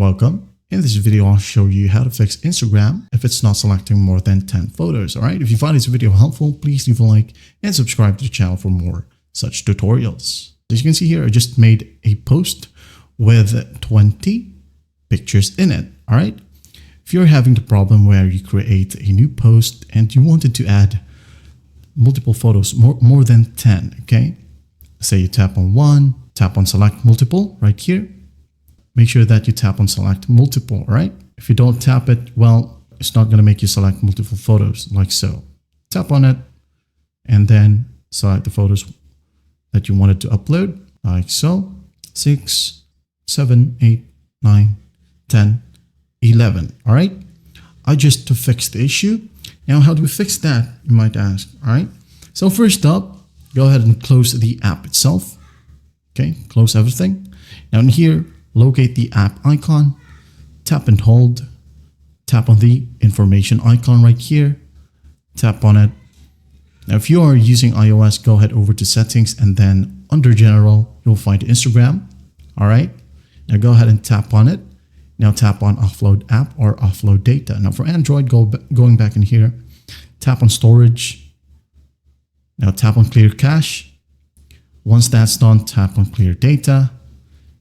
Welcome. In this video, I'll show you how to fix Instagram if it's not selecting more than 10 photos. All right. If you find this video helpful, please leave a like and subscribe to the channel for more such tutorials. As you can see here, I just made a post with 20 pictures in it. All right. If you're having the problem where you create a new post and you wanted to add multiple photos, more than 10, okay? Say you tap on one, tap on select multiple right here. Make sure that you tap on select multiple, right? If you don't tap it, well, it's not going to make you select multiple photos like so. Tap on it and then select the photos that you wanted to upload like so. 6, 7, 8, 9, 10, 11. All right. Just to fix the issue. Now, how do we fix that? You might ask. All right. So first up, go ahead and close the app itself. Okay. Close everything. Now in here, locate the app icon, tap and hold, tap on the information icon right here, tap on it. Now, if you are using iOS, go ahead over to settings and then under general, you'll find Instagram. All right. Now go ahead and tap on it. Now tap on offload app or offload data. Now for Android, going back in here, tap on storage. Now tap on clear cache. Once that's done, tap on clear data.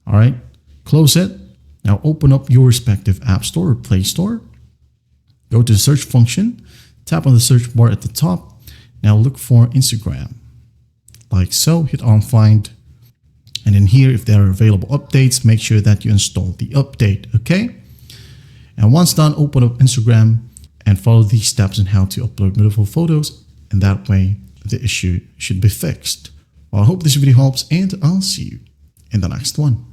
All right. Close it. Now open up your respective app store or Play Store. Go to the search function. Tap on the search bar at the top. Now look for Instagram. Like so. Hit on find. And in here, if there are available updates, make sure that you install the update. Okay. And once done, open up Instagram and follow these steps on how to upload beautiful photos. And that way, the issue should be fixed. Well, I hope this video helps and I'll see you in the next one.